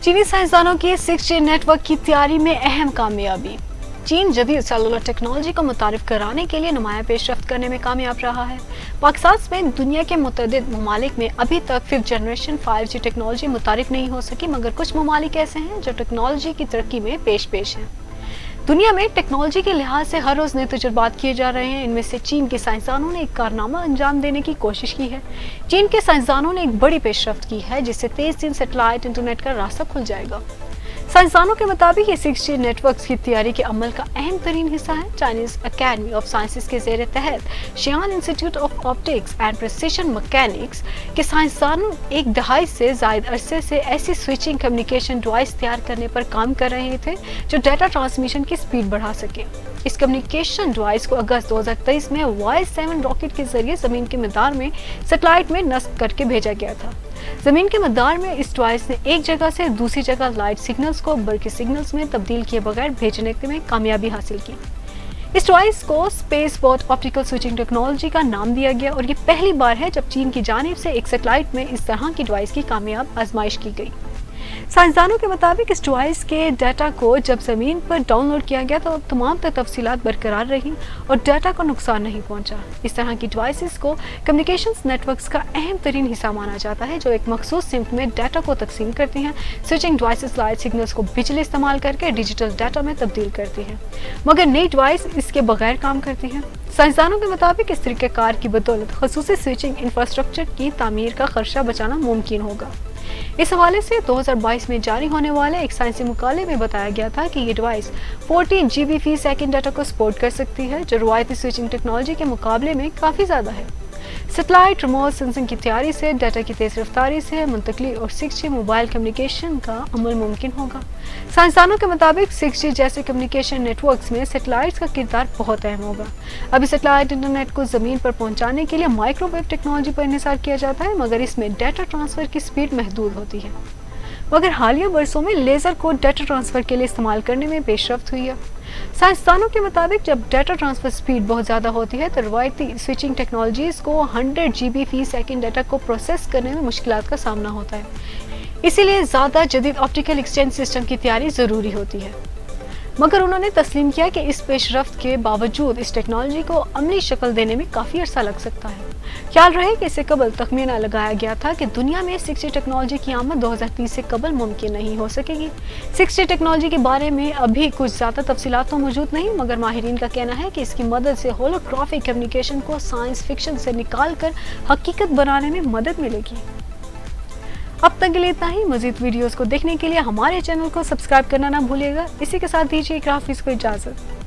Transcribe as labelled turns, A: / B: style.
A: चीनी साइंसदानों की 6G network की तैयारी में अहम कामयाबी। चीन जदीद सेलुलर टेक्नोलॉजी को मुतारिफ कराने के लिए नुमाया पेशरफ्त करने में कामयाब रहा है। पाकिस्तान समेत दुनिया के मुतअद्दिद ममालिक में अभी तक 5th जनरेशन 5G टेक्नोलॉजी मुतारिफ नहीं हो सकी, मगर कुछ ममालिक ऐसे हैं जो टेक्नोलॉजी की तरक्की में पेश हैं। दुनिया में टेक्नोलॉजी के लिहाज से हर रोज नए तजुर्बात किए जा रहे हैं। इनमें से चीन के साइंसदानों ने एक कारनामा अंजाम देने की कोशिश की है। चीन के साइंसदानों ने एक बड़ी पेशरफ्त की है जिससे तेज दिन सैटेलाइट इंटरनेट का रास्ता खुल जाएगा। साइंसदानों के मुताबिक ये 6G नेटवर्क्स की तैयारी के अमल का अहम तरीन हिस्सा है। चाइनीज अकेडमी ऑफ साइंसेज के जेर तहत Xi'an institute of optics and precision mechanics के साइंसदान एक दहाई से जायद अरसे से ऐसी स्विचिंग कम्युनिकेशन डिवाइस तैयार करने पर काम कर रहे थे जो डाटा ट्रांसमिशन की स्पीड बढ़ा सके। इस कम्युनिकेशन डिवाइस को अगस्त 2023 में Y7 रॉकेट के जरिए जमीन के मदार में सैटेलाइट में नस्ब करके भेजा गया था। जमीन के मदार में इस डिवाइस ने एक जगह से दूसरी जगह लाइट सिग्नल्स को बल्कि सिग्नल्स में तब्दील किए बगैर भेजने में कामयाबी हासिल की। इस डिवाइस को space boat optical switching technology का नाम दिया गया और ये पहली बार है जब चीन की जानिब से एक सैटेलाइट में इस तरह की डिवाइस की कामयाब आजमाइश की गई। साइंसदानों के मुताबिक इस डिवाइस के डाटा को जब जमीन पर डाउनलोड किया गया तो तमाम तफसीलात बरकरार रही और डाटा को नुकसान नहीं पहुंचा। इस तरह की डिवाइसेस को कम्युनिकेशंस नेटवर्क्स का अहम तरीन हिस्सा माना जाता है जो एक मखसूस सिम्त में डाटा को तकसीम करती हैं। स्विचिंग डिवाइसेस लाइट सिग्नल्स को बिजली इस्तेमाल करके डिजिटल डाटा में तब्दील करती हैं, मगर नई डिवाइस इसके बगैर काम करती है। साइंसदानों के मुताबिक इस तरीक़ेकार की बदौलत खसूसी स्विचिंग इंफ्रास्ट्रक्चर की तामीर का खर्चा बचाना मुमकिन होगा। इस हवाले से 2022 में जारी होने वाले एक साइंसी मुकाले में बताया गया था कि ये डिवाइस 40 GB फी सेकंड डाटा को सपोर्ट कर सकती है, जो रवायती स्विचिंग टेक्नोलॉजी के मुकाबले में काफ़ी ज़्यादा है। सैटेलाइट रिमोट सेंसिंग की तैयारी से डाटा की तेज़ रफ्तारी से मुंतकली और 6G मोबाइल कम्युनिकेशन का अमल मुमकिन होगा। साइंसदानों के मुताबिक 6G जैसे कम्युनिकेशन नेटवर्क्स में सैटेलाइट्स का किरदार बहुत अहम होगा। अभी सैटेलाइट इंटरनेट को ज़मीन पर पहुंचाने के लिए माइक्रोवेव टेक्नोलॉजी पर इन्हिसार किया जाता है, मगर इसमें डाटा ट्रांसफ़र की स्पीड महदूद होती है। मगर हालिया बरसों में लेज़र को डाटा ट्रांसफ़र के लिए इस्तेमाल करने में पेशरफ्त हुई है। साइंसदानों के मुताबिक जब डाटा ट्रांसफर स्पीड बहुत ज़्यादा होती है तो रवायती स्विचिंग टेक्नोलॉजीज़ को 100 GB फी सेकंड डाटा को प्रोसेस करने में मुश्किलात का सामना होता है। इसीलिए ज़्यादा जदीद ऑप्टिकल एक्सचेंज सिस्टम की तैयारी ज़रूरी होती है। मगर उन्होंने तस्लीम किया कि इस पेशरफ्त के बावजूद इस टेक्नोलॉजी को अमली शक्ल देने में काफ़ी अरसा लग सकता है। ख्याल रहे कि इससे कबल तखमीना लगाया गया था कि दुनिया में 6G टेक्नोलॉजी की आमद 2030 से कबल मुमकिन नहीं हो सकेगी। 6G टेक्नोलॉजी के बारे में अभी कुछ ज़्यादा तफसीलात तो मौजूद नहीं, मगर माहिरीन का कहना है कि इसकी मदद से होलोग्राफिक कम्युनिकेशन को साइंस फिक्शन से निकाल कर हकीकत बनाने में मदद मिलेगी। अब तक के लिए इतना ही। मज़ीद वीडियोस को देखने के लिए हमारे चैनल को सब्सक्राइब करना ना भूलिएगा। इसी के साथ दीजिए एक हाफिज़ को इजाज़त।